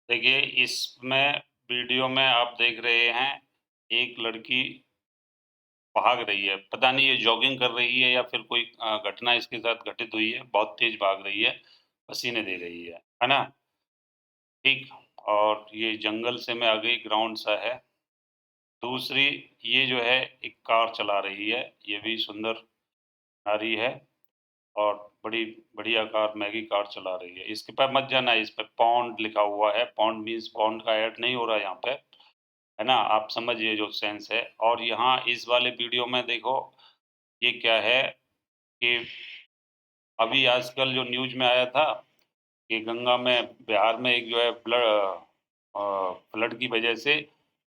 देखिए, इसमें वीडियो में आप देख रहे हैं, एक लड़की भाग रही है। पता नहीं ये जॉगिंग कर रही है या फिर कोई घटना इसके साथ घटित हुई है, बहुत तेज़ भाग रही है, पसीने दे रही है ना? ठीक, और ये जंगल से में आ गई, ग्राउंड सा है। दूसरी, ये जो है एक कार चला रही है, ये भी सुंदर नारी है और बड़ी बढ़िया कार, मैगी कार चला रही है। इसके पे मत जाना, इस पे पौंड लिखा हुआ है, पौंड मीन्स पौंड का ऐड नहीं हो रहा है यहाँ पे। है ना? आप समझिए जो सेंस है। और यहाँ इस वाले वीडियो में देखो, ये क्या है कि अभी आजकल जो न्यूज़ में आया था कि गंगा में बिहार में एक जो है फ्लड की वजह से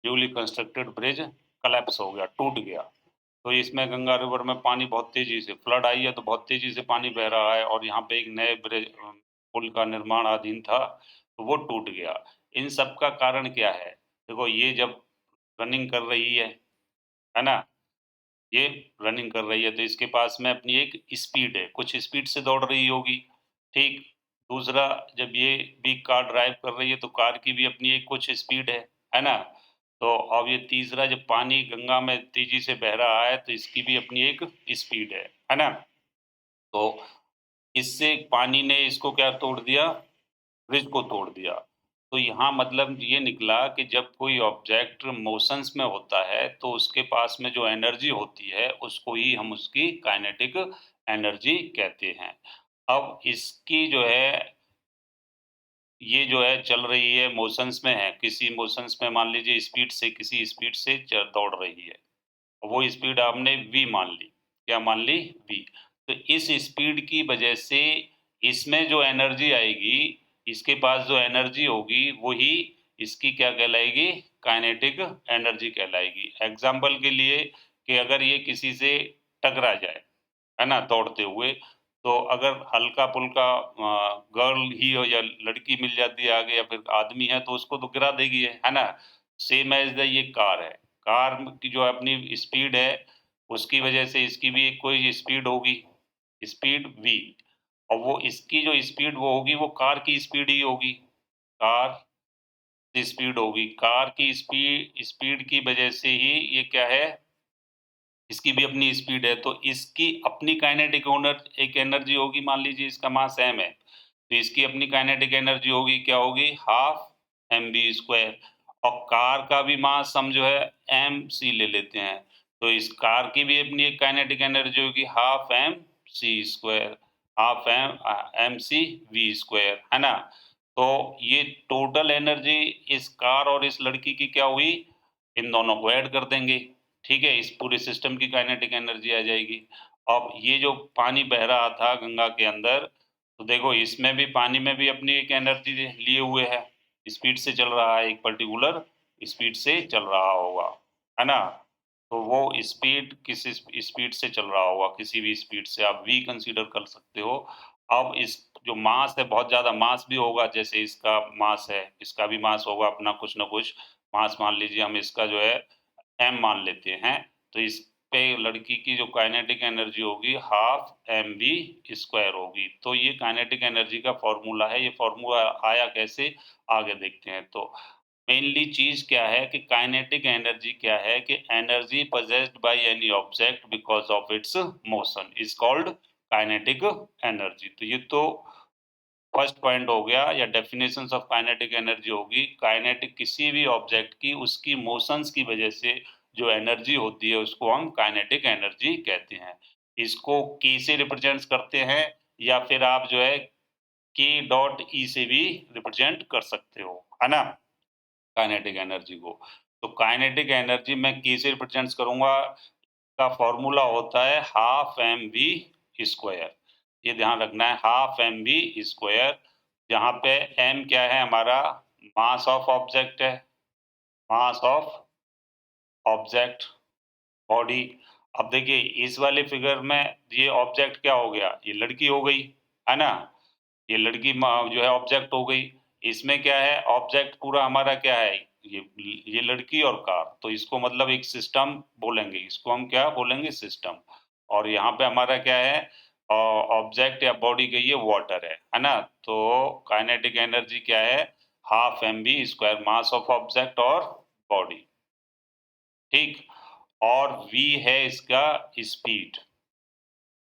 न्यूली कंस्ट्रक्टेड ब्रिज कोलैप्स हो गया, टूट गया। तो इसमें गंगा रिवर में पानी बहुत तेज़ी से फ्लड आई है, तो बहुत तेज़ी से पानी बह रहा है और यहाँ पे एक नए पुल का निर्माणाधीन था, तो वो टूट गया। इन सब का कारण क्या है? देखो, ये जब रनिंग कर रही है ना? ये रनिंग कर रही है तो इसके पास में अपनी एक स्पीड है, कुछ स्पीड से दौड़ रही होगी, ठीक? दूसरा, जब ये भी कार ड्राइव कर रही है तो कार की भी अपनी एक कुछ स्पीड है ना? तो अब ये तीसरा, जब पानी गंगा में तेज़ी से बह रहा है तो इसकी भी अपनी एक स्पीड है ना? तो इससे पानी ने इसको क्या तोड़ दिया? ब्रिज को तोड़ दिया। तो यहाँ मतलब ये निकला कि जब कोई ऑब्जेक्ट मोशंस में होता है, तो उसके पास में जो एनर्जी होती है, उसको ही हम उसकी काइनेटिक एनर्जी कहते हैं। अब इसकी जो है, ये जो है चल रही है, मोशंस में है, किसी मोशंस में मान लीजिए स्पीड से, किसी स्पीड से दौड़ रही है। वो स्पीड आपने v मान ली। क्या मान ली? v। तो इस स्पीड की वजह से इसमें जो एनर्जी आएगी, इसके पास जो एनर्जी होगी, वही इसकी क्या कहलाएगी? काइनेटिक एनर्जी कहलाएगी। एग्ज़ाम्पल के लिए कि अगर ये किसी से टकरा जाए, है ना? दौड़ते हुए, तो अगर हल्का-फुल्का गर्ल ही हो या लड़की मिल जाती है आगे या फिर आदमी है, तो उसको तो गिरा देगी है ना? सेम एज़ द ये कार है। कार की जो अपनी स्पीड है, उसकी वजह से इसकी भी एक कोई स्पीड होगी, स्पीड v। और वो इसकी जो स्पीड वो होगी, वो कार की स्पीड ही होगी। कार की स्पीड होगी। कार की स्पीड की वजह से ही ये क्या है, इसकी भी अपनी स्पीड है, तो इसकी अपनी काइनेटिक एक एनर्जी होगी, मान लीजिए इसका मास m है, तो इसकी अपनी काइनेटिक एनर्जी होगी, क्या होगी? हाफ mv² और कार का भी मास हम जो है mc ले लेते हैं, तो इस कार की भी अपनी एक काइनेटिक एनर्जी होगी, half mc², half mc v², है ना? तो ये टोटल एनर्जी इस कार और इस लड़की की क्या हुई? इन दोनों को ऐड कर देंगे, ठीक है? इस पूरे सिस्टम की काइनेटिक एनर्जी आ जाएगी। अब ये जो पानी बह रहा था गंगा के अंदर, तो देखो इसमें भी, पानी में भी अपनी एक एनर्जी लिए हुए है। स्पीड से चल रहा है, एक पर्टिकुलर स्पीड से चल रहा होगा, है ना? तो वो स्पीड किस स्पीड से चल रहा होगा, किसी भी स्पीड से आप v कंसीडर कर सकते हो। अब इस जो मास है, बहुत ज़्यादा मास भी होगा, जैसे इसका मास है, इसका भी मास होगा अपना कुछ न कुछ। मास मान लीजिए हम इसका जो है m मान लेते हैं, तो इस पे लड़की की जो काइनेटिक एनर्जी होगी, हाफ mv² होगी। तो ये काइनेटिक एनर्जी का फ़ॉर्मूला है। ये फ़ॉर्मूला आया कैसे? आगे देखते हैं। तो मेनली चीज़ क्या है कि काइनेटिक एनर्जी क्या है कि energy possessed by any object because of its motion is called kinetic energy. तो ये तो फर्स्ट पॉइंट हो गया, या डेफिनेशंस ऑफ काइनेटिक एनर्जी होगी, काइनेटिक किसी भी ऑब्जेक्ट की उसकी मोशंस की वजह से जो एनर्जी होती है, उसको हम काइनेटिक एनर्जी कहते हैं। इसको k से रिप्रेजेंट करते हैं, या फिर आप जो है k डॉट e से भी रिप्रेजेंट कर सकते हो, है ना? काइनेटिक एनर्जी को। तो काइनेटिक एनर्जी मैं k से रिप्रेजेंट करूँगा, का फ़ॉर्मूला होता है हाफ mv²। ये ध्यान रखना है, हाफ mv², जहाँ पे m क्या है हमारा? मास ऑफ ऑब्जेक्ट है, मास ऑफ ऑब्जेक्ट, बॉडी। अब देखिए इस वाले फिगर में ये ऑब्जेक्ट क्या हो गया? ये लड़की हो गई, है ना? ये लड़की जो है ऑब्जेक्ट हो गई। इसमें क्या है? ऑब्जेक्ट पूरा हमारा क्या है? ये लड़की और कार। तो इसको मतलब एक सिस्टम बोलेंगे। इसको हम क्या बोलेंगे? सिस्टम। और यहाँ पे हमारा क्या है? ऑब्जेक्ट या बॉडी गई है, वाटर है ना? तो काइनेटिक एनर्जी क्या है? Half mv² mass of object और बॉडी, ठीक। और v है इसका स्पीड,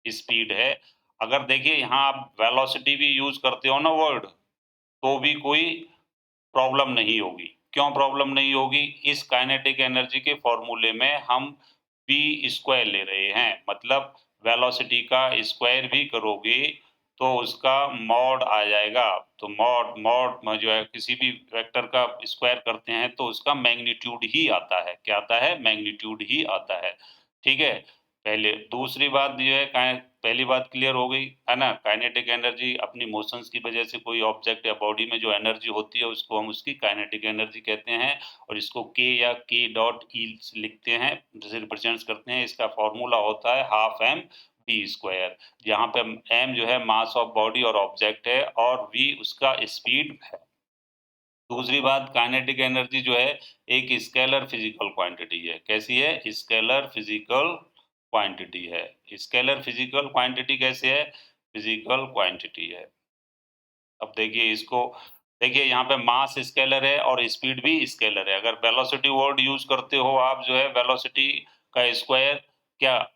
स्पीड है। अगर देखिए यहाँ आप वेलोसिटी भी यूज करते हो ना वर्ड, तो भी कोई प्रॉब्लम नहीं होगी। क्यों प्रॉब्लम नहीं होगी? इस काइनेटिक एनर्जी के फॉर्मूले में हम v स्क्वायर ले रहे हैं, मतलब वेलोसिटी का स्क्वायर भी करोगे तो उसका मॉड आ जाएगा। तो मॉड मॉड में जो है किसी भी वेक्टर का स्क्वायर करते हैं तो उसका मैग्नीट्यूड ही आता है। क्या आता है? मैग्नीट्यूड ही आता है। ठीक है? पहले दूसरी बात जो है पहली बात क्लियर हो गई, है ना? काइनेटिक एनर्जी अपनी मोशंस की वजह से कोई ऑब्जेक्ट या बॉडी में जो एनर्जी होती है उसको हम उसकी काइनेटिक एनर्जी कहते हैं और इसको K या K डॉट E लिखते हैं, जिसे रिप्रेजेंट्स करते हैं। इसका फॉर्मूला होता है हाफ m v स्क्वायर, जहाँ पे m जो है मास ऑफ बॉडी और ऑब्जेक्ट है और v उसका स्पीड है। दूसरी बात, काइनेटिक एनर्जी जो है एक स्केलर फिजिकल क्वांटिटी है। कैसी है? स्केलर फिजिकल क्वांटिटी है। स्केलर फिजिकल क्वांटिटी कैसे है? फिजिकल क्वांटिटी है। अब देखिए इसको, देखिए यहाँ पे मास स्केलर है और स्पीड भी स्केलर है। अगर वेलोसिटी वर्ड यूज करते हो आप, जो है वेलोसिटी का स्क्वायर क्या,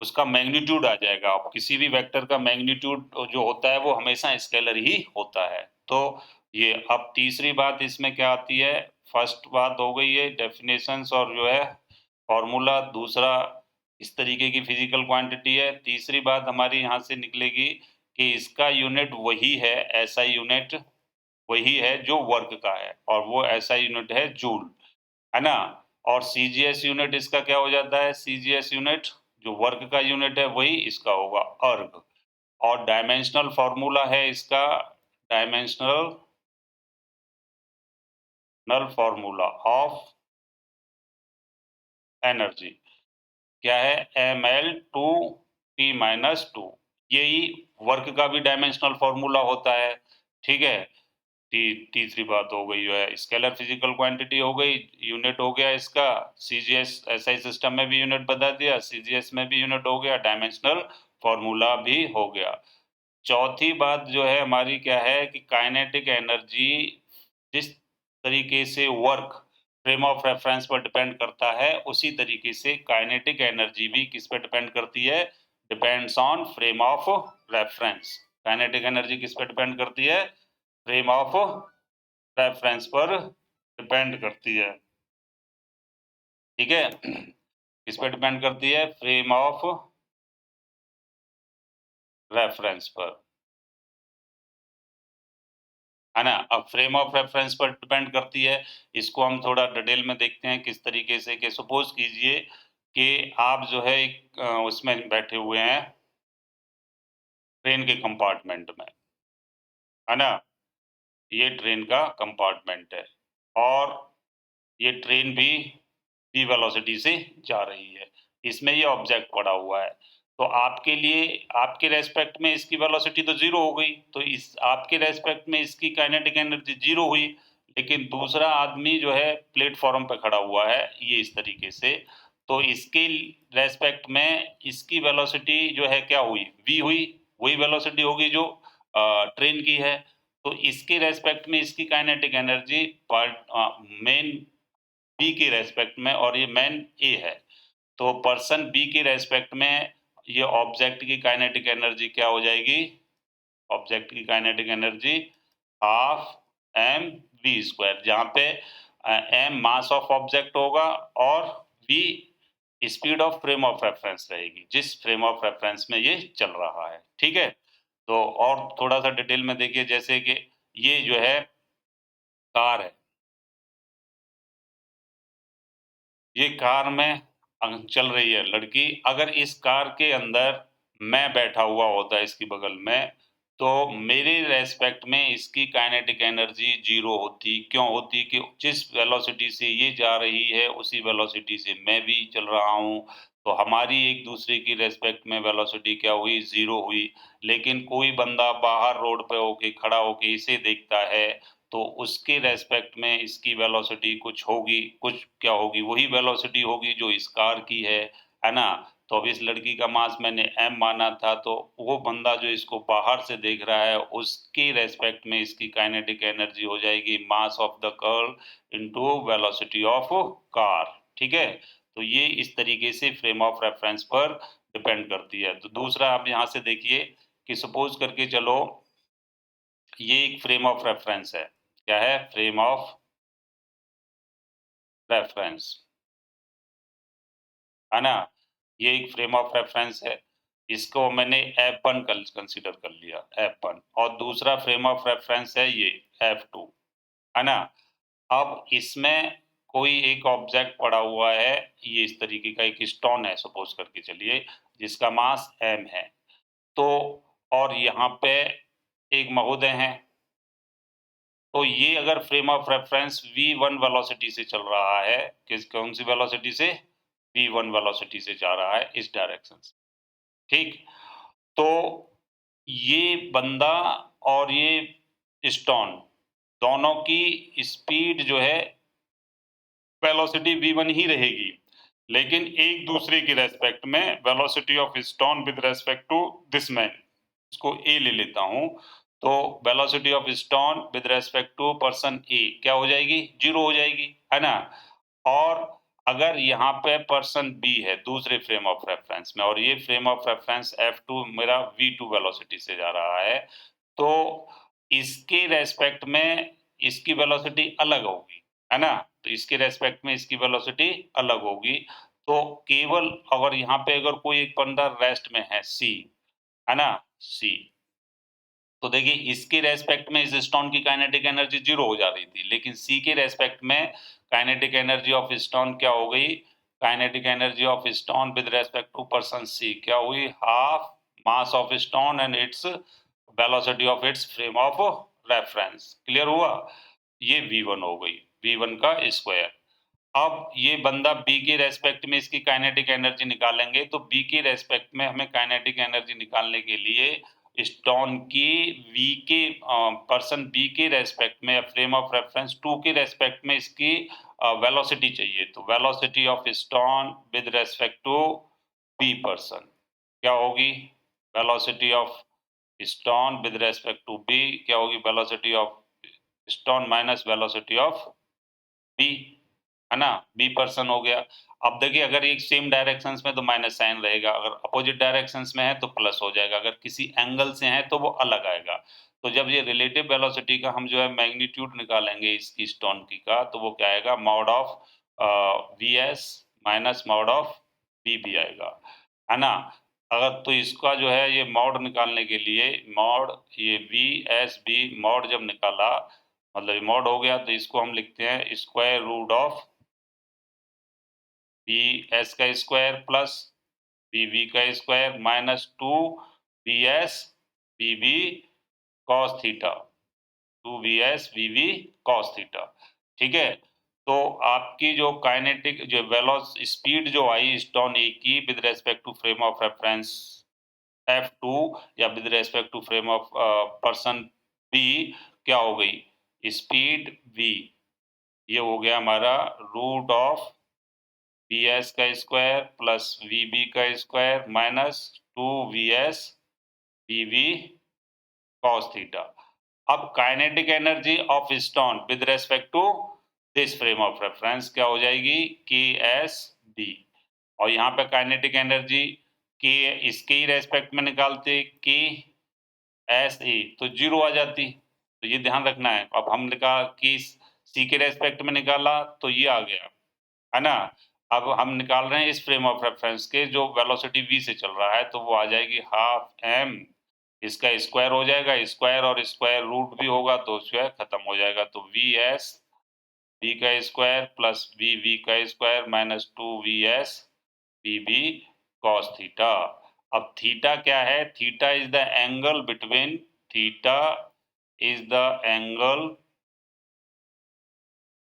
उसका मैग्नीट्यूड आ जाएगा। अब किसी भी वेक्टर का मैग्नीट्यूड जो होता है वो हमेशा स्केलर ही होता है। तो ये अब तीसरी बात इसमें क्या आती है? फर्स्ट बात हो गई है डेफिनेशंस और जो है फॉर्मूला, दूसरा इस तरीके की फिजिकल क्वांटिटी है। तीसरी बात हमारी यहाँ से निकलेगी कि इसका यूनिट वही है, ऐसा यूनिट वही है जो वर्क का है और वो ऐसा यूनिट है जूल, है ना? और सीजीएस यूनिट इसका क्या हो जाता है? सीजीएस यूनिट जो वर्क का यूनिट है वही इसका होगा अर्ग। और डायमेंशनल फॉर्मूला है इसका, डायमेंशनल फॉर्मूला ऑफ एनर्जी क्या है? ml/2t-2। यही वर्क का भी डायमेंशनल फॉर्मूला होता है। ठीक है? तीसरी बात हो गई जो है स्केलर फिजिकल क्वांटिटी हो गई, यूनिट हो गया इसका। सीजीएस एसआई सिस्टम में भी यूनिट बता दिया, सीजीएस में भी यूनिट हो गया, डायमेंशनल फॉर्मूला भी हो गया। चौथी बात जो है हमारी क्या है कि काइनेटिक एनर्जी जिस तरीके से वर्क फ्रेम ऑफ रेफरेंस पर डिपेंड करता है, उसी तरीके से काइनेटिक एनर्जी भी किस पे डिपेंड करती है? Depends on frame of reference. Kinetic energy किस पे डिपेंड करती है? फ्रेम ऑफ रेफरेंस पर डिपेंड करती है। ठीक है? किस पे डिपेंड करती है? फ्रेम ऑफ रेफरेंस पर, है ना? अब फ्रेम ऑफ रेफरेंस पर डिपेंड करती है। इसको हम थोड़ा डिटेल में देखते हैं किस तरीके से, कि सपोज कीजिए कि आप जो है एक उसमें बैठे हुए हैं ट्रेन के कंपार्टमेंट में, है ना? ये ट्रेन का कंपार्टमेंट है और ये ट्रेन भी v वेलोसिटी से जा रही है। इसमें ये ऑब्जेक्ट पड़ा हुआ है। तो आपके लिए, आपके रेस्पेक्ट में इसकी वेलोसिटी तो 0 हो गई। तो इस आपके रेस्पेक्ट में इसकी काइनेटिक एनर्जी 0 हुई। लेकिन दूसरा आदमी जो है प्लेटफ़ॉर्म पे खड़ा हुआ है, ये इस तरीके से। तो इसके रेस्पेक्ट में इसकी वेलोसिटी जो है क्या हुई? v हुई। वही वेलोसिटी होगी जो ट्रेन की है। तो इसके रेस्पेक्ट में इसकी काइनेटिक एनर्जी मेन बी के रेस्पेक्ट में, और ये मैन ए है। तो पर्सन बी के रेस्पेक्ट में ये ऑब्जेक्ट की काइनेटिक एनर्जी क्या हो जाएगी? ऑब्जेक्ट की kinetic energy half M V square, जहाँ पे एम मास ऑफ ऑब्जेक्ट होगा और V speed of frame of reference रहेगी, जिस फ्रेम ऑफ रेफरेंस में ये चल रहा है। ठीक है? तो और थोड़ा सा डिटेल में देखिए, जैसे कि ये जो है कार है, ये कार में चल रही है लड़की। अगर इस कार के अंदर मैं बैठा हुआ होता इसकी बगल में, तो मेरे रेस्पेक्ट में इसकी काइनेटिक एनर्जी 0 होती। क्यों होती? कि जिस वेलोसिटी से ये जा रही है, उसी वेलोसिटी से मैं भी चल रहा हूँ। तो हमारी एक-दूसरे की रेस्पेक्ट में वेलोसिटी क्या हुई? 0 हुई। लेकिन कोई बंदा बाहर रोड पे होके खड़ा होके इसे देखता है, तो उसके रेस्पेक्ट में इसकी वेलोसिटी कुछ होगी, कुछ क्या होगी? वही वेलोसिटी होगी जो इस कार की है ना? तो अब इस लड़की का मास मैंने m माना था, तो वो बंदा जो इसको बाहर से देख रहा है, उसके रेस्पेक्ट में इसकी काइनेटिक एनर्जी हो जाएगी mass of the curl into velocity of car. ठीक है? तो ये इस तरीके से फ्रेम ऑफ रेफरेंस पर डिपेंड करती है। तो दूसरा आप यहाँ से देखिए कि सपोज करके चलो ये एक फ्रेम ऑफ रेफरेंस है। क्या है? फ्रेम ऑफ रेफरेंस, है ना? ये एक फ्रेम ऑफ रेफरेंस है। इसको मैंने F1 कंसीडर कर लिया, F1, और दूसरा फ्रेम ऑफ रेफरेंस है ये F2, है ना? अब इसमें कोई एक ऑब्जेक्ट पड़ा हुआ है, ये इस तरीके का एक स्टोन है सपोज करके चलिए, जिसका मास m है। तो और यहाँ पे एक महोदय हैं, तो ये अगर frame of reference v1 velocity से चल रहा है, कौन सी वेलोसिटी से? v1 वेलोसिटी से जा रहा है इस डायरेक्शन से। ठीक? तो ये बंदा और ये स्टोन दोनों की स्पीड जो है वेलोसिटी v1 ही रहेगी, लेकिन एक दूसरे की रेस्पेक्ट में velocity of stone with respect to this man, इसको A ले लेता हूँ, तो velocity of stone with respect to person A क्या हो जाएगी? 0 हो जाएगी, है ना? और अगर यहाँ पे पर्सन B है दूसरे फ्रेम ऑफ रेफरेंस में, और ये फ्रेम ऑफ रेफरेंस F2 मेरा v2 वेलोसिटी से जा रहा है, तो इसके रेस्पेक्ट में इसकी वेलोसिटी अलग होगी, है ना? तो इसके रेस्पेक्ट में इसकी वेलोसिटी अलग होगी। तो केवल अगर यहाँ पे अगर कोई एक बंदा रेस्ट में है C, है ना? C, तो देखिए इसके रेस्पेक्ट में इस स्टोन की काइनेटिक एनर्जी 0 हो जा रही थी, लेकिन C के रेस्पेक्ट में काइनेटिक एनर्जी ऑफ स्टोन क्या हो गई? Kinetic energy of stone with respect to person C क्या हुई? Half mass of stone and its velocity of its frame of reference. Clear हुआ? ये V1 हो गई, V1 का स्क्वायर। अब ये बंदा B के रेस्पेक्ट में इसकी काइनेटिक एनर्जी निकालेंगे, तो B के रेस्पेक्ट में हमें काइनेटिक एनर्जी निकालने के लिए स्टोन की V के पर्सन B के रेस्पेक्ट में फ्रेम ऑफ रेफरेंस 2 के रेस्पेक्ट में इसकी वेलोसिटी चाहिए। तो velocity of stone with respect to B person क्या होगी? Velocity of stone with respect to B क्या होगी? Velocity of stone minus velocity of B, है ना? B पर्सन हो गया। अब देखिए अगर एक सेम डायरेक्शंस में तो माइनस साइन रहेगा, अगर अपोजिट डायरेक्शंस में है तो प्लस हो जाएगा, अगर किसी एंगल से है तो वो अलग आएगा। तो जब ये रिलेटिव वेलोसिटी का हम जो है मैग्नीट्यूड निकालेंगे इसकी स्टोन की का, तो वो क्या आएगा? Mod of Vs minus mod of Vb आएगा, है ना? अगर तो इसका जो है ये मॉड निकालने के लिए मॉड ये Vsb मॉड जब निकाला, मतलब ये मॉड हो गया, तो इसको हम लिखते हैं स्क्वायर रूट ऑफ Vs का स्क्वायर प्लस Vb का square minus 2Vs Vb cos theta, 2Vs Vb cos theta. ठीक है? तो आपकी जो काइनेटिक जो स्पीड जो आई स्टोन A की with respect to frame of reference F2 या with respect to frame of person B क्या हो गई? स्पीड V, ये हो गया हमारा रूट ऑफ Vs का स्क्वायर प्लस Vb का square minus 2Vs Vb cos theta. अब kinetic energy of stone with respect to this frame of reference क्या हो जाएगी? KSB, और यहाँ पे काइनेटिक एनर्जी के इसके ही रेस्पेक्ट में निकालते KSA तो 0 आ जाती। तो ये ध्यान रखना है। अब हम निकाल कि C के रेस्पेक्ट में निकाला तो ये आ गया, है ना? अब हम निकाल रहे हैं इस फ्रेम ऑफ रेफरेंस के जो वेलोसिटी V से चल रहा है, तो वो आ जाएगी हाफ m, इसका स्क्वायर हो जाएगा, स्क्वायर और स्क्वायर रूट भी होगा तो स्क्वायर खत्म हो जाएगा। तो Vs V का स्क्वायर प्लस Vb का square minus 2Vs Vb cos theta. अब थीटा क्या है? Theta is the angle between, theta is the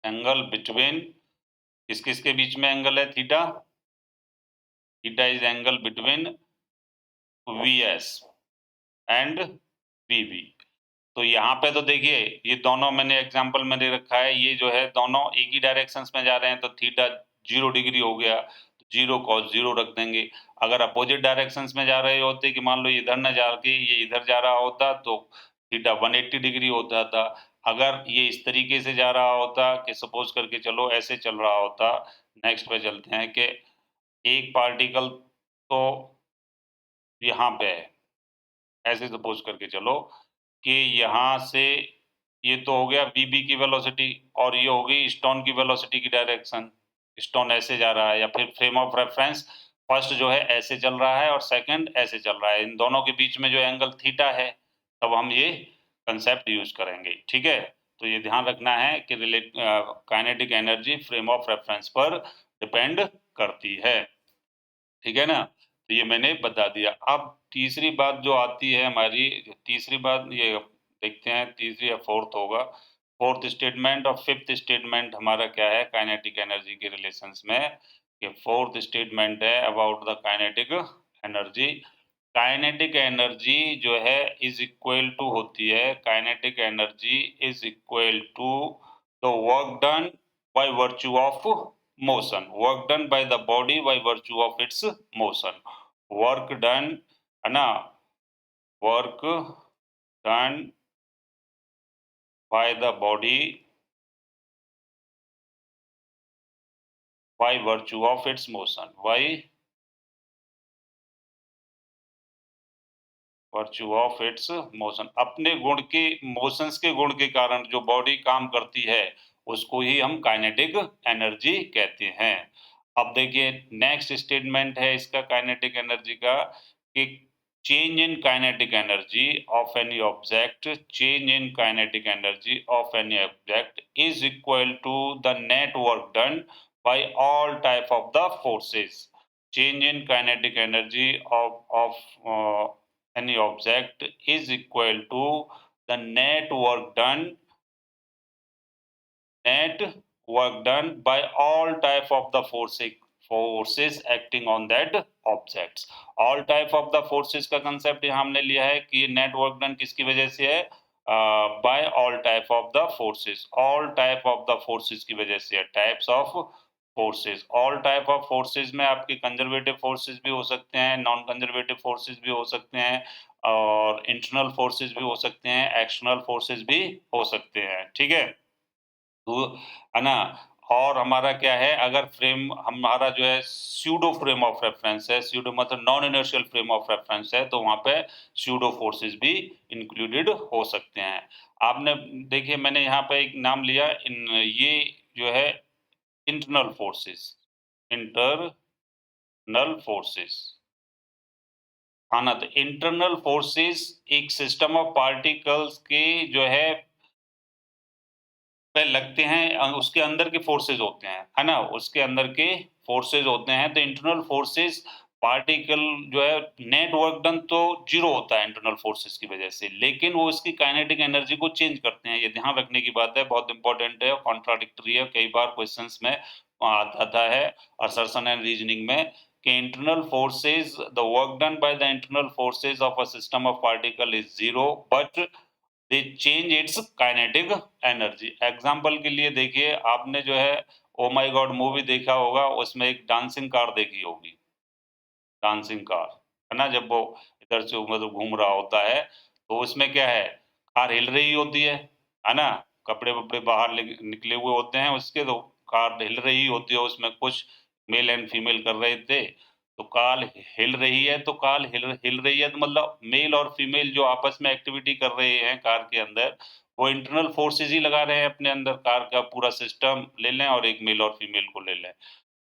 angle between, किस किस के बीच में एंगल है theta? Theta is angle between Vs and Vb। तो यहाँ पे तो देखिए ये दोनों मैंने एग्जांपल में दे रखा है, ये जो है दोनों एक ही डायरेक्शंस में जा रहे हैं, तो थीटा 0 डिग्री हो गया, तो 0 cos 0 रख देंगे। अगर अपोजिट डायरेक्शंस में जा रहे होते कि मान लो इधर न जाके ये इधर जा रहा होता तो थीटा 180 डिग्री होता था। अगर ये इस तरीके से जा रहा होता कि सपोज करके चलो ऐसे चल रहा होता, नेक्स्ट पे चलते हैं कि एक पार्टिकल तो यहाँ पे है, ऐसे सपोज करके चलो कि यहाँ से ये तो हो गया वीबी की वेलोसिटी और ये हो गई स्टोन की वेलोसिटी की डायरेक्शन। स्टोन ऐसे जा रहा है या फिर फ्रेम ऑफ रेफरेंस फर्स्ट जो है ऐसे चल रहा है और सेकंड ऐसे चल रहा है। इन दोनों के बीच में जो एंगल थीटा है, तब हम ये कांसेप्ट यूज़ करेंगे, ठीक है? तो ये ध्यान रखना है कि kinetic energy frame of reference पर डिपेंड करती है। ठीक है ना? तो ये मैंने बता दिया। अब तीसरी बात जो आती है हमारी, तीसरी बात ये देखते हैं, तीसरी या फोर्थ होगा। फोर्थ स्टेटमेंट और फिफ्थ स्टेटमेंट हमारा क्या है काइनेटिक एनर्जी के रिलेशंस में? कि फोर्थ स्टेटमेंट है about the kinetic energy. Kinetic energy जो है इज इक्वल टू होती है, kinetic energy is equal to the work done by virtue of motion, work done by the body by virtue of its motion, work done है ना, work done by the body by virtue of its motion, by virtue of its motion, अपने गुण के motions के गुण के कारण जो बॉडी काम करती है उसको ही हम काइनेटिक एनर्जी कहते हैं। अब देखिए नेक्स्ट स्टेटमेंट है इसका काइनेटिक एनर्जी का कि change in kinetic energy of any object, change in kinetic energy of any object is equal to the net work done by all type of the forces. change in kinetic energy of any object is equal to the net work done by all type of the forces acting on that objects। all type of the forces का concept यहाँ हमने लिया है कि net work done किसकी वजह से है? by all type of the forces, all type of the forces की वजह से है। types of forces, all type of forces में आपके कंजर्वेटिव फोर्सेस भी हो सकते हैं, नॉन कंजर्वेटिव फोर्सेस भी हो सकते हैं और इंटरनल फोर्सेस भी हो सकते हैं, एक्सटर्नल फोर्सेस भी हो सकते हैं, ठीक है? तो है ना? और हमारा क्या है, अगर फ्रेम हमारा जो है स्यूडो फ्रेम ऑफ रेफरेंस है, स्यूडो मतलब non inertial frame of reference है, तो वहाँ पे स्यूडो फोर्सेस भी इंक्लूडेड हो सकते हैं। आपने देखिए मैंने यहाँ पे एक नाम लिया ये जो है इंटरनल फोर्सेस, इंटरनल फोर्सेस। हाँ ना, तो इंटरनल फोर्सेस एक सिस्टम ऑफ पार्टिकल्स के जो है पे लगते हैं, उसके अंदर के फोर्सेस होते हैं, है ना? उसके अंदर के फोर्सेस होते हैं, तो इंटरनल फोर्सेस पार्टिकल जो है नेट वर्क डन तो 0 होता है इंटरनल फोर्सेस की वजह से, लेकिन वो इसकी काइनेटिक एनर्जी को चेंज करते हैं। ये ध्यान रखने की बात है, बहुत इंपॉर्टेंट है, कॉन्ट्राडिक्टरी है, कई बार क्वेश्चंस में आता है असर्शन एंड रीजनिंग में कि internal forces the work done by the internal forces of a system of particle is 0 but they change it's kinetic energy. Example के लिए देखिए आपने जो है ओ माई गॉड मूवी देखा होगा, उसमें एक डांसिंग कार देखी होगी, डांसिंग कार, है ना? जब वो इधर से मतलब घूम रहा होता है, तो उसमें क्या है, कार हिल रही होती है ना? कपड़े-वपड़े बाहर निकले हुए होते हैं उसके, तो कार हिल रही होती है, उसमें कुछ मेल एंड फीमेल कर रहे थे, तो कार हिल रही है, तो कार हिल हिल रही है तो मतलब मेल और फीमेल जो आपस में एक्टिविटी कर रहे हैं कार के अंदर, वो इंटरनल फोर्सेस ही लगा रहे हैं अपने अंदर, कार का पूरा सिस्टम ले लें और एक मेल और फीमेल को ले लें।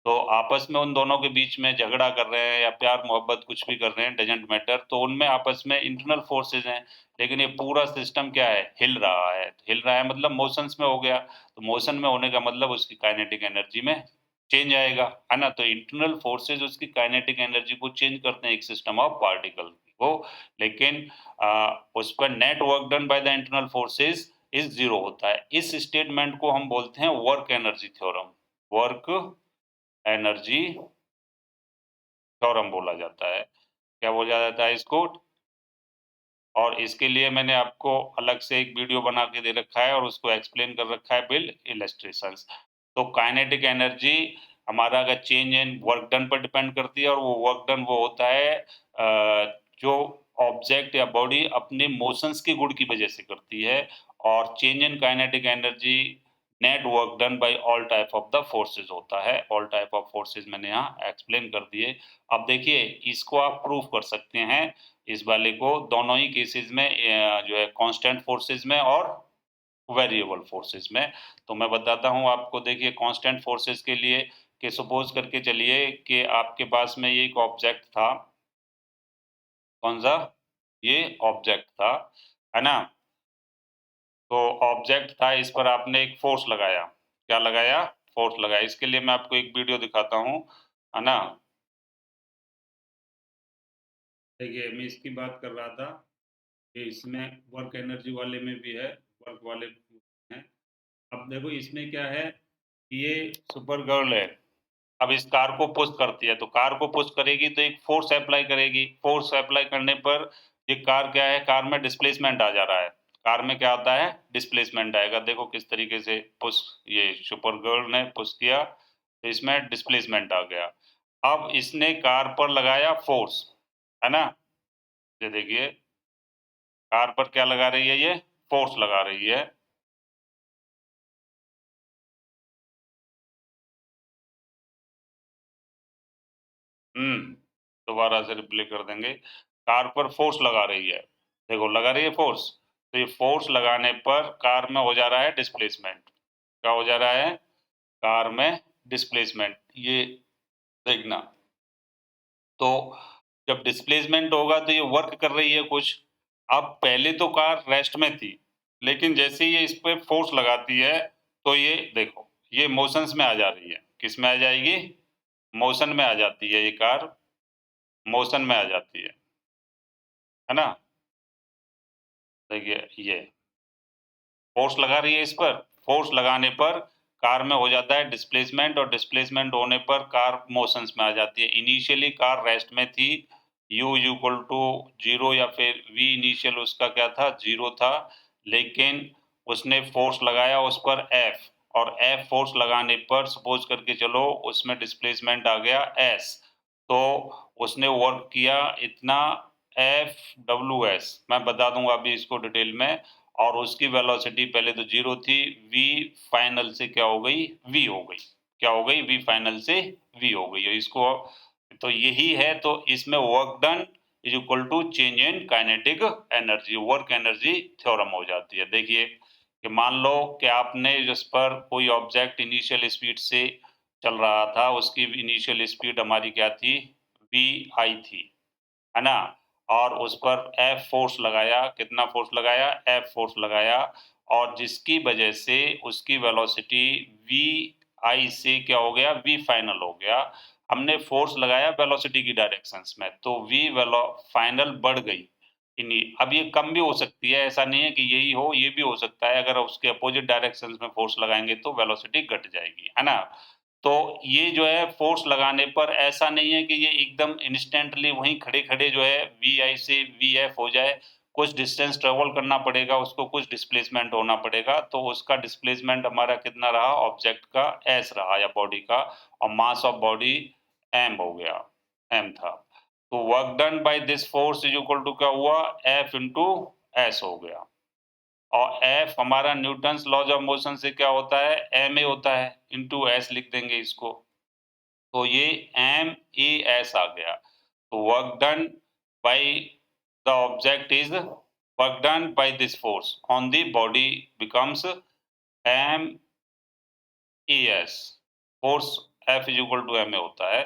तो आपस में उन दोनों के बीच में झगड़ा कर रहे हैं या प्यार-मोहब्बत कुछ भी कर रहे हैं, डज़न्ट मैटर, तो उनमें आपस में इंटरनल फोर्सेस हैं। लेकिन ये पूरा सिस्टम क्या है, हिल रहा है मतलब मोशंस में हो गया, तो मोशन में होने का मतलब उसकी काइनेटिक एनर्जी में चेंज आएगा, है ना? तो इंटरनल फोर्सेस उसकी काइनेटिक एनर्जी को चेंज करते हैं एक सिस्टम ऑफ पार्टिकल को, लेकिन उस पर net work done by the internal forces is 0 होता है। इस स्टेटमेंट को हम बोलते हैं work energy theorem, work energy theorem बोला जाता है। क्या बोला जाता है इसको? और इसके लिए मैंने आपको अलग से एक वीडियो बना के दे रखा है और उसको एक्सप्लेन कर रखा है विद इलस्ट्रेशंस। तो काइनेटिक एनर्जी हमारा अगर चेंज इन वर्क डन पर डिपेंड करती है, और वो वर्क डन वो होता है जो ऑब्जेक्ट या बॉडी अपने मोशंस के गुण की वजह से करती है, और change in kinetic energy net work done by all type of the forces होता है। ऑल टाइप ऑफ फोर्सेस मैंने यहाँ एक्सप्लेन कर दिए। अब देखिए इसको आप प्रूव कर सकते हैं, इस वाले को दोनों ही केसेस में जो है कांस्टेंट फोर्सेस में और वेरिएबल फोर्सेस में। तो मैं बताता हूँ आपको, देखिए कांस्टेंट फोर्सेस के लिए कि सपोज करके चलिए कि आपके पास में ये एक ऑब्जेक्ट था, कौन-सा? ये ऑब्जेक्ट था, है ना? तो ऑब्जेक्ट था, इस पर आपने एक फ़ोर्स लगाया। क्या लगाया? फ़ोर्स लगाया। इसके लिए मैं आपको एक वीडियो दिखाता हूँ, है ना? देखिए, मैं इसकी बात कर रहा था कि इसमें वर्क एनर्जी वाले में भी है, वर्क वाले हैं। अब देखो इसमें क्या है, ये सुपर गर्ल है। अब इस कार को पुश करती है, तो कार को पुश करेगी तो एक फ़ोर्स अप्लाई करेगी। फ़ोर्स अप्लाई करने पर ये कार क्या है, कार में डिस्प्लेसमेंट आ जा रहा है। कार में क्या आता है? डिस्प्लेसमेंट आएगा। देखो किस तरीके से पुश ये सुपर गर्ल ने पुश किया, तो इसमें डिस्प्लेसमेंट आ गया। अब इसने कार पर लगाया फ़ोर्स, है ना? ये देखिए, कार पर क्या लगा रही है ये? फ़ोर्स लगा रही है। हुँ, दोबारा से रिप्ले कर देंगे। कार पर फ़ोर्स लगा रही है। देखो लगा रही है फ़ोर्स, तो ये फ़ोर्स लगाने पर कार में हो जा रहा है डिस्प्लेसमेंट। क्या हो जा रहा है? कार में डिस्प्लेसमेंट। ये देखना, तो जब डिस्प्लेसमेंट होगा तो ये वर्क कर रही है कुछ। अब पहले तो कार रेस्ट में थी, लेकिन जैसे ही ये इस पे फ़ोर्स लगाती है, तो ये देखो, ये मोशंस में आ जा रही है। किसमें आ जाएगी? मोशन में आ जाती है ये कार, मोशन में आ जाती है ना? देखिए ये फ़ोर्स लगा रही है इस पर, फ़ोर्स लगाने पर कार में हो जाता है डिस्प्लेसमेंट, और डिस्प्लेसमेंट होने पर कार मोशंस में आ जाती है। इनिशियली कार रेस्ट में थी, u इक्वल टू 0 या फिर v इनिशियल उसका क्या था? 0 था, लेकिन उसने फ़ोर्स लगाया उस पर F, और F फ़ोर्स लगाने पर सपोज़ करके चलो उसमें डिस्प्लेसमेंट आ गया s, तो उसने वर्क किया इतना FWS, मैं बता दूँगा अभी इसको डिटेल में। और उसकी वेलोसिटी पहले तो 0 थी, v फाइनल से क्या हो गई? v हो गई। क्या हो गई? v फाइनल से v हो गई। और इसको तो यही है, तो इसमें work done is equal to change in kinetic energy, work energy theorem हो जाती है। देखिए कि मान लो कि आपने जिस पर कोई ऑब्जेक्ट इनिशियल स्पीड से चल रहा था, उसकी इनिशियल स्पीड हमारी क्या थी? vi थी। है ना? और उस पर F फ़ोर्स लगाया, कितना फ़ोर्स लगाया? F फ़ोर्स लगाया, और जिसकी वजह से उसकी वेलोसिटी vi से क्या हो गया? v फाइनल हो गया। हमने फ़ोर्स लगाया वेलोसिटी की डायरेक्शंस में, तो v वेलो फाइनल बढ़ गई। इन्हीं अब ये कम भी हो सकती है, ऐसा नहीं है कि यही हो, ये भी हो सकता है। अगर उसके अपोज़िट डायरेक्शंस में फ़ोर्स लगाएँगे तो वेलोसिटी घट जाएगी, है ना? तो ये जो है फ़ोर्स लगाने पर ऐसा नहीं है कि ये एकदम इंस्टेंटली वहीं खड़े-खड़े जो है VI से VF हो जाए। कुछ डिस्टेंस ट्रैवल करना पड़ेगा, उसको कुछ डिस्प्लेसमेंट होना पड़ेगा, तो उसका डिस्प्लेसमेंट हमारा कितना रहा? ऑब्जेक्ट का S रहा, या बॉडी का, और मास ऑफ बॉडी M हो गया, M था। तो work done by this force is equal to क्या हुआ? F इंटू S हो गया। और F हमारा न्यूटन्स लॉज़ ऑफ मोशन से क्या होता है? ma होता है, इंटू S लिख देंगे इसको। तो ये MAS आ गया। तो work done by the object is work done by this force on the body becomes MAS। Force F is equal to ma होता है।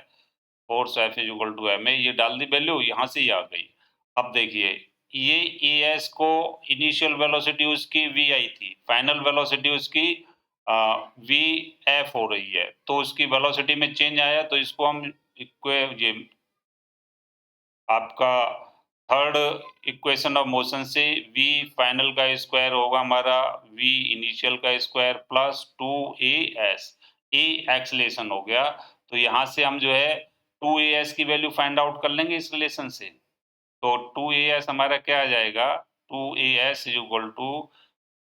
Force F is equal to ma, ये डाल दी वैल्यू, यहाँ से ही आ गई। अब देखिए, ये AS को इनिशियल वेलोसिटी उसकी VI थी, फाइनल वेलोसिटी उसकी VF हो रही है। तो उसकी वेलोसिटी में चेंज आया, तो इसको हम इक्वे ये आपका थर्ड इक्वेशन ऑफ मोशन से v फाइनल का स्क्वायर होगा हमारा v इनिशियल का square plus 2as, a acceleration हो गया। तो यहाँ से हम जो है 2as की वैल्यू फाइंड आउट कर लेंगे इस रिलेशन से। तो 2as हमारा क्या आ जाएगा? 2as is equal to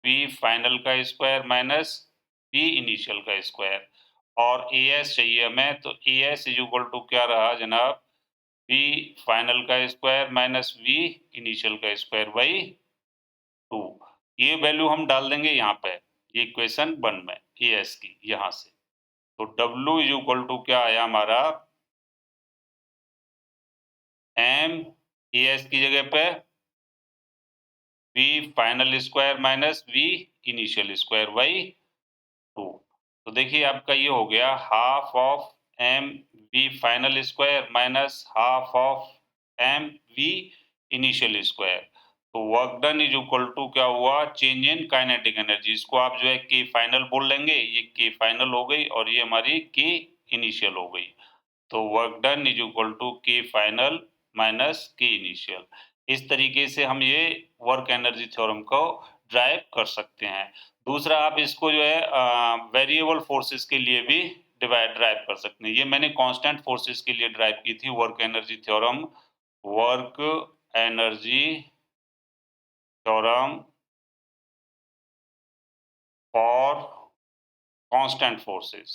v final का स्क्वायर माइनस v इनिशियल का स्क्वायर। और एएस चाहिए हमें, तो एएस इज इक्वल टू क्या रहा जनाब, वी फाइनल का स्क्वायर माइनस वी इनिशियल का स्क्वायर बाई 2। ये वैल्यू हम डाल देंगे यहाँ पे, ये इक्वेशन 1 में एएस की यहाँ से। तो W इज इक्वल टू क्या आया हमारा, एम एएस की जगह पे V final square minus V initial square by 2। तो देखिए आपका ये हो गया half of M V final square minus half of M V initial square. तो work done is equal to क्या हुआ, चेंज इन काइनेटिक एनर्जी। इसको आप जो है के फाइनल बोल लेंगे, ये के फाइनल हो गई और ये हमारी के इनिशियल हो गई। तो work done is equal to K final minus K initial. इस तरीके से हम ये वर्क एनर्जी थ्योरम को ड्राइव कर सकते हैं। दूसरा आप इसको जो है वेरिएबल फोर्सेस के लिए भी ड्राइव कर सकते हैं। ये मैंने कांस्टेंट फोर्सेस के लिए ड्राइव की थी work energy theorem, work energy theorem for constant forces,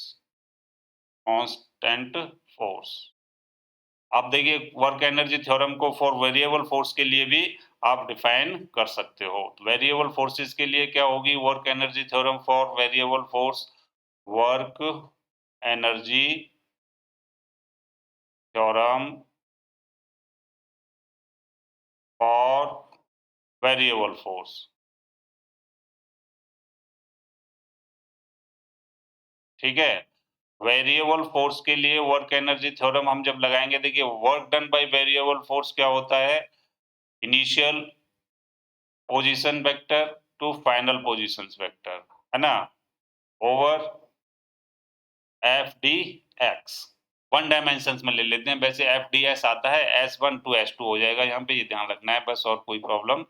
constant force. आप देखिए वर्क एनर्जी थ्योरम को फॉर वेरिएबल फोर्स के लिए भी आप डिफाइन कर सकते हो। वेरिएबल फोर्सेस के लिए क्या होगी work energy theorem for variable force, work energy theorem for variable force. ठीक है, वेरिएबल फोर्स के लिए वर्क एनर्जी थ्योरम हम जब लगाएंगे, देखिए work done by variable force क्या होता है, initial position vector to final positions vector, है ना, over F D X. 1 dimension में ले लेते हैं, वैसे एफ डी एस आता है S1 टू S2 हो जाएगा यहाँ पे, ये ध्यान रखना है बस, और कोई प्रॉब्लम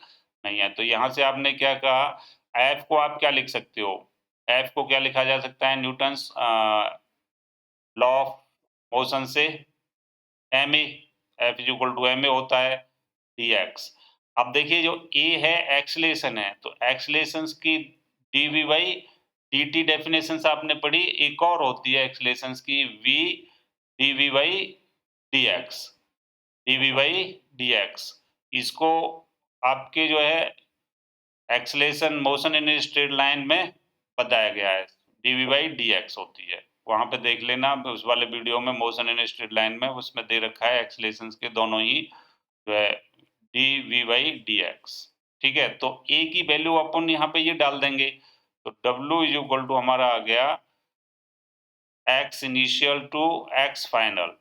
नहीं है। तो यहाँ से आपने क्या कहा, एफ को आप क्या लिख सकते हो, एफ को क्या लिखा जा सकता है, न्यूटन्स लॉ ऑफ मोशन से M A, F is equal to M A होता है डी एक्स। अब देखिए जो ए है एक्सलेशन है, तो एक्सलेशन की D V by D T definition आपने पढ़ी, एक और होती है एक्सलेशन की V D V by D X, D V by D X. इसको आपके जो है acceleration motion in straight line में बताया गया है, D V by D X होती है। वहां पे देख लेना उस वाले वीडियो में, मोशन इन स्ट्रेट लाइन में, उसमें दे रखा है एक्सलेशन के दोनों ही जो है D V by D X. ठीक है, तो ए की वैल्यू अपन यहाँ पे ये डाल देंगे, तो W इज इक्वल टू हमारा आ गया X initial to X final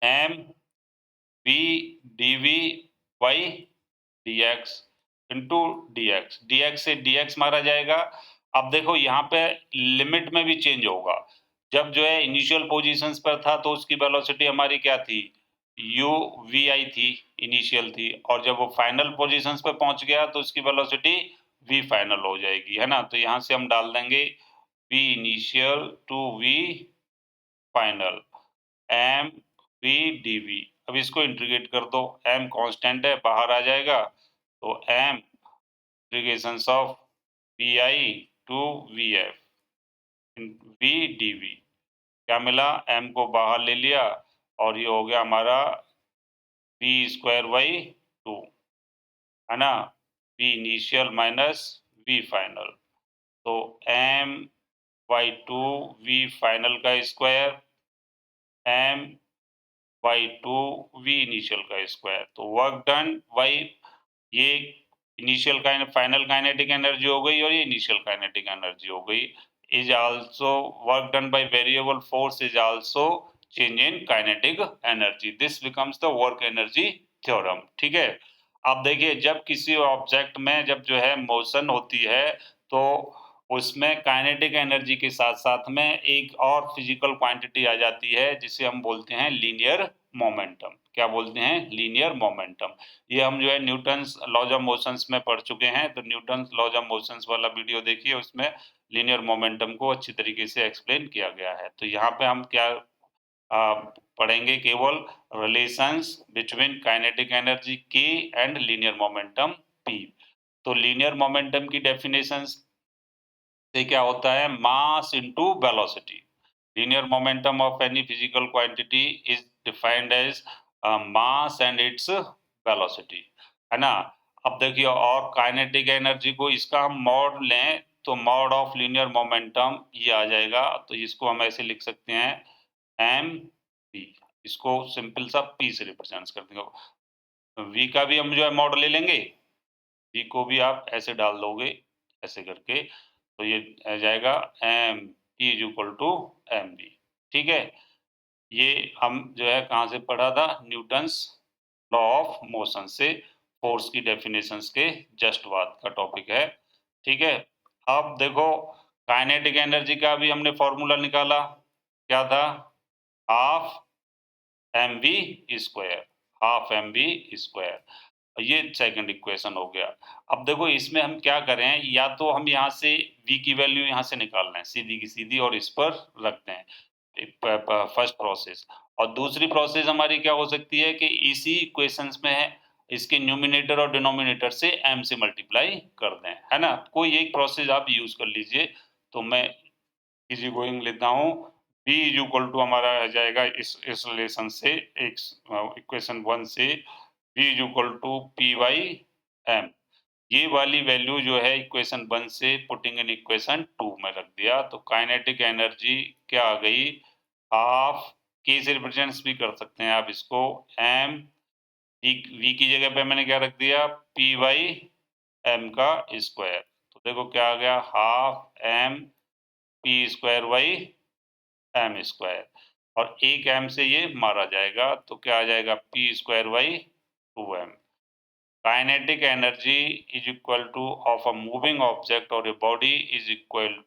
M V D V by D X into D X, D X से डी एक्स मारा जाएगा। अब देखो यहाँ पे लिमिट में भी चेंज होगा, जब जो है इनिशियल पोजीशंस पर था तो उसकी वेलोसिटी हमारी क्या थी, यू वी आई थी, इनिशियल थी, और जब वो फाइनल पोजीशंस पे पहुंच गया तो उसकी वेलोसिटी वी फाइनल हो जाएगी, है ना। तो यहाँ से हम डाल देंगे V initial to V final M V D V. अब इसको इंटीग्रेट कर दो, एम कांस्टेंट है बाहर आ जाएगा, तो M integrations of V I to V F V D V. क्या मिला, एम को बाहर ले लिया और ये हो गया हमारा वी स्क्वायर बाई 2, है ना, V initial minus V final. तो एम बाई 2 वी फाइनल का square M by 2 V initial का स्क्वायर। तो वर्क डन बाई ये इनिशियल फाइनल काइनेटिक एनर्जी हो गई और ये इनिशियल काइनेटिक एनर्जी हो गई, is also work done by variable force is also change in kinetic energy, this becomes the work energy theorem. ठीक है, अब देखिए जब किसी ऑब्जेक्ट में जब जो है मोशन होती है, तो उसमें काइनेटिक एनर्जी के साथ साथ में एक और फिजिकल क्वांटिटी आ जाती है जिसे हम बोलते हैं लीनियर मोमेंटम। क्या बोलते हैं, लीनियर मोमेंटम। ये हम जो है न्यूटन्स लॉज ऑफ मोशंस में पढ़ चुके हैं, तो न्यूटन्स लॉज ऑफ मोशंस वाला वीडियो देखिए, उसमें लीनियर मोमेंटम को अच्छी तरीके से एक्सप्लेन किया गया है। तो यहाँ पे हम क्या पढ़ेंगे, केवल relations between kinetic energy K and linear momentum P. तो लीनियर मोमेंटम की डेफिनेशंस से क्या होता है, mass into velocity. Linear momentum of any physical quantity is defined as mass and its velocity, है ना? अब देखिए, और काइनेटिक एनर्जी को इसका हम मॉड लें तो मॉड ऑफ लीनियर मोमेंटम ये आ जाएगा, तो इसको हम ऐसे लिख सकते हैं एम पी। इसको सिंपल सा पी से रिप्रेजेंट कर देंगे। वी का भी हम जो है मॉड ले लेंगे, वी को भी आप ऐसे डाल दोगे, ऐसे करके, तो ये आ जाएगा M P is equal to M B. ठीक है, ये हम जो है कहाँ से पढ़ा था, न्यूटन्स लॉ ऑफ मोशन से, फोर्स की डेफिनेशंस के जस्ट बाद का टॉपिक है। ठीक है, अब देखो काइनेटिक एनर्जी का भी हमने फॉर्मूला निकाला, क्या था, half M V square, half M V square. ये सेकंड इक्वेशन हो गया। अब देखो इसमें हम क्या करें, या तो हम यहाँ से v की वैल्यू यहाँ से निकाल लें सीधी की सीधी और इस पर रख दें, फर्स्ट प्रोसेस। और दूसरी प्रोसेस हमारी क्या हो सकती है कि इसी इक्वेशंस में है, इसके न्यूमिनेटर और डिनोमिनेटर से m से मल्टीप्लाई कर दें, है ना? कोई एक प्रोसेस आप यूज कर लीजिए। तो मैं इजी गोइंग लेता हूँ, b इज इक्वल टू हमारा आ जाएगा इस रिलेशन से, इक्वेशन 1 से b is equal to P by M. ये वाली वैल्यू जो है इक्वेशन 1 से पुटिंग इन इक्वेशन 2 में रख दिया, तो काइनेटिक एनर्जी क्या आ गई, हाफ, के से रिप्रेजेंट्स भी कर सकते हैं आप इसको, एम, वी की जगह पे मैंने क्या रख दिया, पी बाई एम का स्क्वायर। तो देखो क्या आ गया, half M P square by M square, और एक एम से ये मारा जाएगा, तो क्या आ जाएगा, P square by 2m। Kinetic energy is equal to of a moving object और a body is equal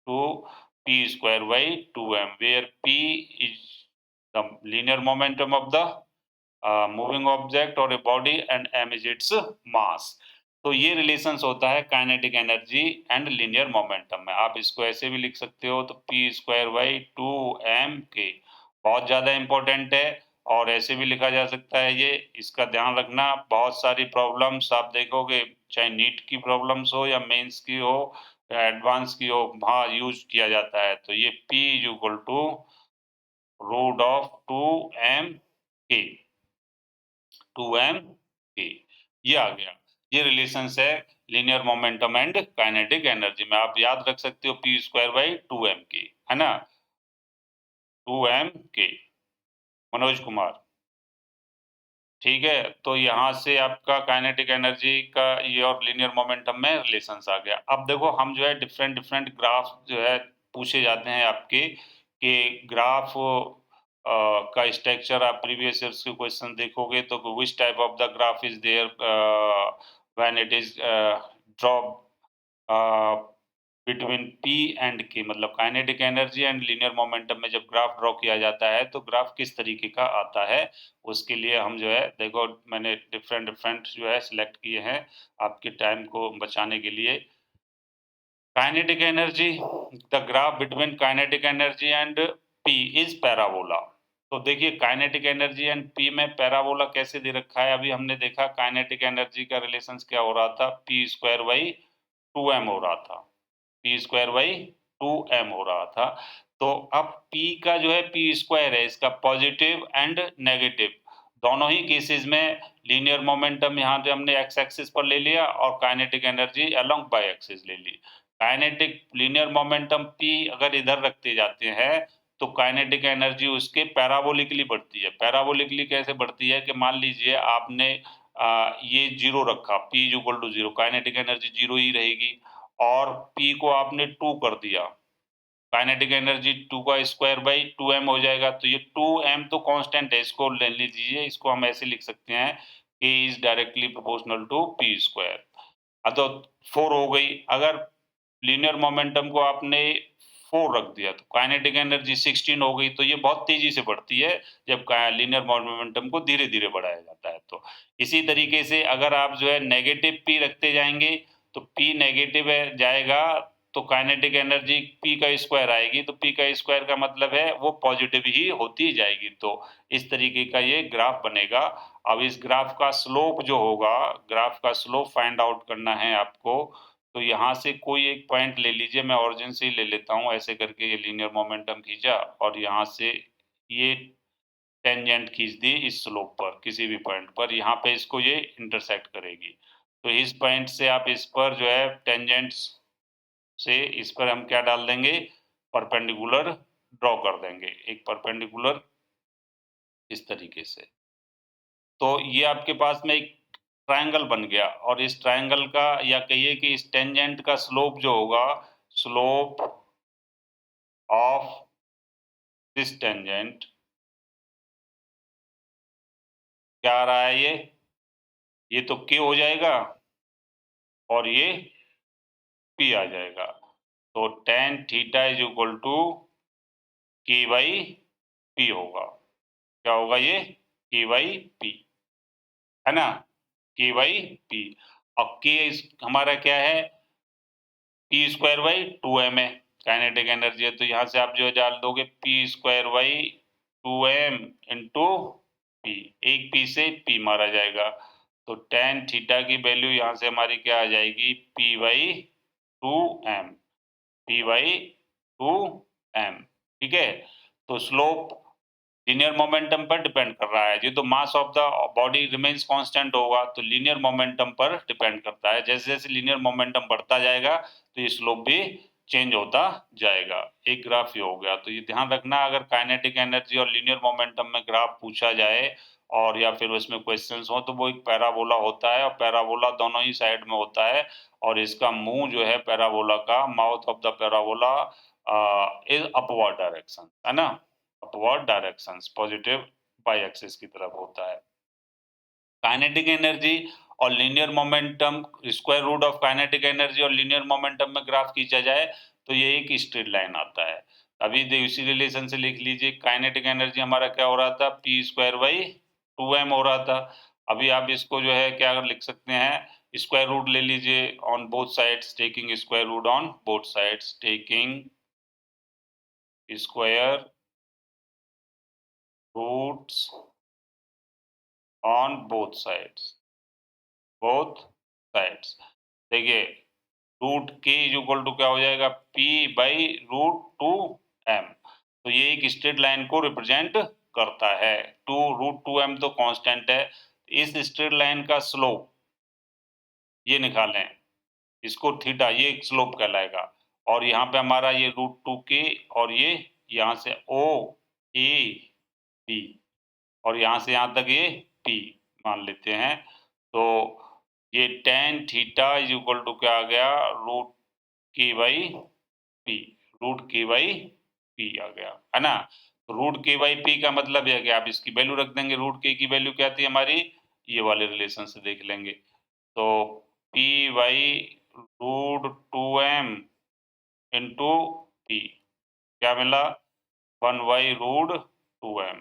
to p square by 2m, where p is the linear momentum of the moving object or a body and m is its mass। तो ये relations होता है kinetic energy and linear momentum में। आप इसको ऐसे भी लिख सकते हो, तो पी स्क्वायर बाई 2m के, बहुत ज़्यादा इम्पोर्टेंट है। और ऐसे भी लिखा जा सकता है ये, इसका ध्यान रखना, बहुत सारी प्रॉब्लम्स आप देखोगे, चाहे नीट की प्रॉब्लम्स हो या मेंस की हो या एडवांस की हो, वहाँ यूज किया जाता है। तो ये P is equal to root of 2m K, 2m के, ये आ गया। ये रिलेशंस है linear momentum and kinetic energy में। आप याद रख सकते हो पी स्क्वायर बाई 2m के, है ना, 2m के। मनोज कुमार, ठीक है, तो यहाँ से आपका काइनेटिक एनर्जी का ये और लीनियर मोमेंटम में रिलेशंस आ गया। अब देखो हम जो है डिफरेंट डिफरेंट ग्राफ जो है पूछे जाते हैं आपके, कि ग्राफ का स्ट्रक्चर आप प्रीवियस ईयर्स के क्वेश्चन देखोगे तो which type of the graph is there when it is drop between P and K, मतलब kinetic energy and linear momentum में जब ग्राफ ड्रॉ किया जाता है तो ग्राफ किस तरीके का आता है। उसके लिए हम जो है देखो मैंने डिफरेंट डिफरेंट जो है सिलेक्ट किए हैं आपके टाइम को बचाने के लिए। Kinetic energy, the graph between kinetic energy and P is parabola. तो देखिए काइनेटिक एनर्जी एंड पी में पैराबोला कैसे दे रखा है, अभी हमने देखा काइनेटिक एनर्जी का रिलेशन क्या हो रहा था, पी स्क्वायर बाई 2m हो रहा था, पी स्क्वायर बाई 2m हो रहा था। तो अब p का जो है पी स्क्वायर है, इसका पॉजिटिव एंड नेगेटिव दोनों ही केसेस में लीनियर मोमेंटम यहाँ पे हमने एक्स एक्सिस पर ले लिया और kinetic energy along Y axis ले ली। काइनेटिक लीनियर मोमेंटम p अगर इधर रखते जाते हैं तो काइनेटिक एनर्जी उसके पैराबोलिकली बढ़ती है। पैराबोलिकली कैसे बढ़ती है कि मान लीजिए आपने ये 0 रखा, p is equal to 0, kinetic energy 0 ही रहेगी, और p को आपने 2 कर दिया, काइनेटिक एनर्जी 2 का स्क्वायर बाई 2m हो जाएगा। तो ये 2m तो कांस्टेंट है, इसको ले लीजिए, इसको हम ऐसे लिख सकते हैं k is directly proportional to p square. तो 4 हो गई। अगर लीनियर मोमेंटम को आपने 4 रख दिया तो काइनेटिक एनर्जी 16 हो गई। तो ये बहुत तेजी से बढ़ती है जब लीनियर मोमेंटम को धीरे धीरे बढ़ाया जाता है। तो इसी तरीके से अगर आप जो है नेगेटिव p रखते जाएंगे तो p नेगेटिव है जाएगा तो काइनेटिक एनर्जी p का स्क्वायर आएगी, तो p का स्क्वायर का मतलब है वो पॉजिटिव ही होती जाएगी। तो इस तरीके का ये ग्राफ बनेगा। अब इस ग्राफ का स्लोप जो होगा, ग्राफ का स्लोप फाइंड आउट करना है आपको, तो यहाँ से कोई एक पॉइंट ले लीजिए, मैं ओरिजिन से ही ले लेता हूँ, ऐसे करके ये लीनियर मोमेंटम खींचा और यहाँ से ये टेंजेंट खींच दी इस स्लोप पर, किसी भी पॉइंट पर, यहाँ पे इसको ये इंटरसेक्ट करेगी। तो इस पॉइंट से आप इस पर जो है टेंजेंट्स से इस पर हम क्या डाल देंगे, परपेंडिकुलर ड्रॉ कर देंगे, एक परपेंडिकुलर इस तरीके से। तो ये आपके पास में एक ट्रायंगल बन गया और इस ट्रायंगल का या कहिए कि इस टेंजेंट का स्लोप जो होगा, स्लोप ऑफ दिस टेंजेंट क्या आ रहा है ये तो K हो जाएगा और ये P आ जाएगा। तो tan theta is equal to K by P होगा। क्या होगा ये? K बाई P, है ना? K by P। अब K हमारा क्या है? P स्क्वायर बाई 2m है, काइनेटिक एनर्जी है, तो यहाँ से आप जो डाल दोगे P square by 2m into P, एक P से P मारा जाएगा, तो tan थीटा की वैल्यू यहाँ से हमारी क्या आ जाएगी, P by 2m, P by 2m, ठीक है। तो स्लोप लीनियर मोमेंटम पर डिपेंड कर रहा है, ये तो mass of the body remains constant होगा, तो लीनियर मोमेंटम पर डिपेंड करता है। जैसे जैसे लीनियर मोमेंटम बढ़ता जाएगा तो ये स्लोप भी चेंज होता जाएगा। एक ग्राफ ये हो गया, तो ये ध्यान रखना, अगर काइनेटिक एनर्जी और लीनियर मोमेंटम में ग्राफ पूछा जाए और या फिर उसमें क्वेश्चंस हो तो वो एक पैराबोला होता है और पैराबोला दोनों ही साइड में होता है और इसका मुंह जो है पैराबोला का, mouth of the parabola is upward direction, है ना, upward directions, positive Y axis की तरफ होता है। काइनेटिक एनर्जी और linear momentum, square root of kinetic energy और लीनियर मोमेंटम में ग्राफ खींचा जाए तो ये एक स्ट्रेट लाइन आता है। अभी इसी रिलेशन से लिख लीजिए, काइनेटिक एनर्जी हमारा क्या हो रहा था, पी स्क्वायर बाई 2m हो रहा था। अभी आप इसको जो है क्या लिख सकते हैं, स्क्वायर रूट ले लीजिए on both sides, taking square root on both sides, taking square roots on both sides, both sides. देखिए root K is equal to क्या हो जाएगा, p बाई रूट 2m, तो ये एक स्ट्रेट लाइन को रिप्रेजेंट करता है। रूट 2m तो कांस्टेंट है, इस स्ट्रेट लाइन का स्लोप ये निकालें, इसको थीटा, ये एक स्लोप कहलाएगा, और यहाँ पे हमारा ये रूट 2k और ये यहाँ से o a b और यहाँ से यहाँ तक ये p मान लेते हैं, तो ये tan theta is equal to क्या आ गया, root K by P, root K by P आ गया, है ना। रूट के बाई पी का मतलब है कि आप इसकी वैल्यू रख देंगे, रूट के की वैल्यू क्या थी हमारी, ये वाले रिलेशन से देख लेंगे, तो P by root 2m into P क्या मिला, 1 बाई रूट 2m।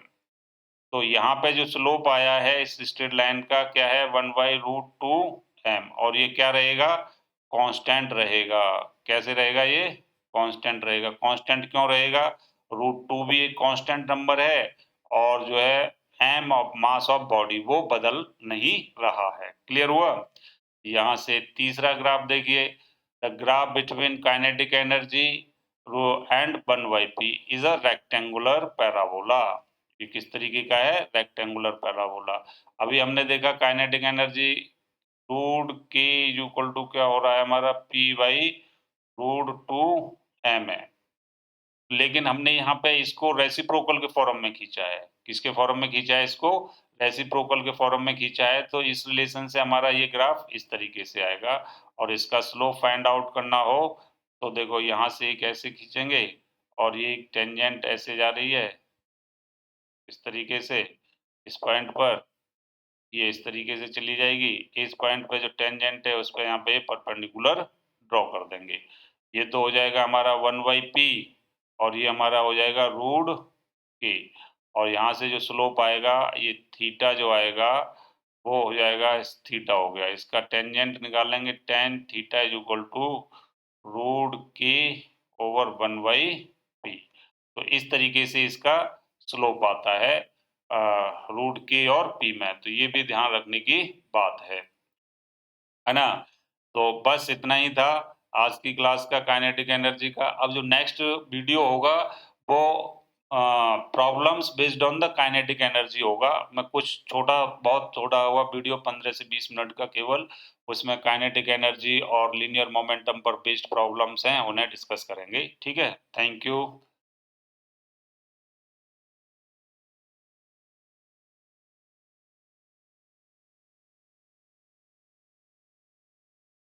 तो यहाँ पे जो स्लोप आया है इस स्ट्रेट लाइन का क्या है, 1 बाई रूट 2m, और ये क्या रहेगा, कांस्टेंट रहेगा। कैसे रहेगा ये, कांस्टेंट रहेगा। कांस्टेंट क्यों रहेगा, रूट 2 भी एक कांस्टेंट नंबर है और जो है m of mass of body वो बदल नहीं रहा है। क्लियर हुआ। यहाँ से तीसरा ग्राफ देखिए, the graph between kinetic energy and 1 by P is a rectangular parabola. ये किस तरीके का है, रेक्टेंगुलर पैराबोला। अभी हमने देखा काइनेटिक एनर्जी रूट के इक्वल टू क्या हो रहा है हमारा, पी बाई रूट 2m है, लेकिन हमने यहाँ पे इसको रेसिप्रोकल के फॉर्म में खींचा है। किसके फॉर्म में खींचा है इसको, रेसिप्रोकल के फॉर्म में खींचा है, तो इस रिलेशन से हमारा ये ग्राफ इस तरीके से आएगा। और इसका स्लोप फाइंड आउट करना हो तो देखो यहाँ से एक ऐसे खींचेंगे और ये एक टेंजेंट ऐसे जा रही है इस तरीके से, इस पॉइंट पर ये इस तरीके से चली जाएगी, इस पॉइंट पे जो टेंजेंट है उस पर यहाँ पे परपेंडिकुलर ड्रॉ कर देंगे। ये तो हो जाएगा हमारा 1 बाई पी और ये हमारा हो जाएगा रूट के, और यहाँ से जो स्लोप आएगा ये थीटा जो आएगा वो हो जाएगा, थीटा हो गया, इसका टेंजेंट निकालेंगे, tan theta is equal to root K over 1 by P. तो इस तरीके से इसका स्लोप आता है रूट के और पी में, तो ये भी ध्यान रखने की बात है ना। तो बस इतना ही था आज की क्लास का काइनेटिक एनर्जी का। अब जो नेक्स्ट वीडियो होगा वो problems based on the kinetic energy होगा। मैं कुछ बहुत छोटा हुआ वीडियो 15 से 20 मिनट का केवल, उसमें काइनेटिक एनर्जी और लीनियर मोमेंटम पर बेस्ड प्रॉब्लम्स हैं, उन्हें डिस्कस करेंगे। ठीक है, थैंक यू।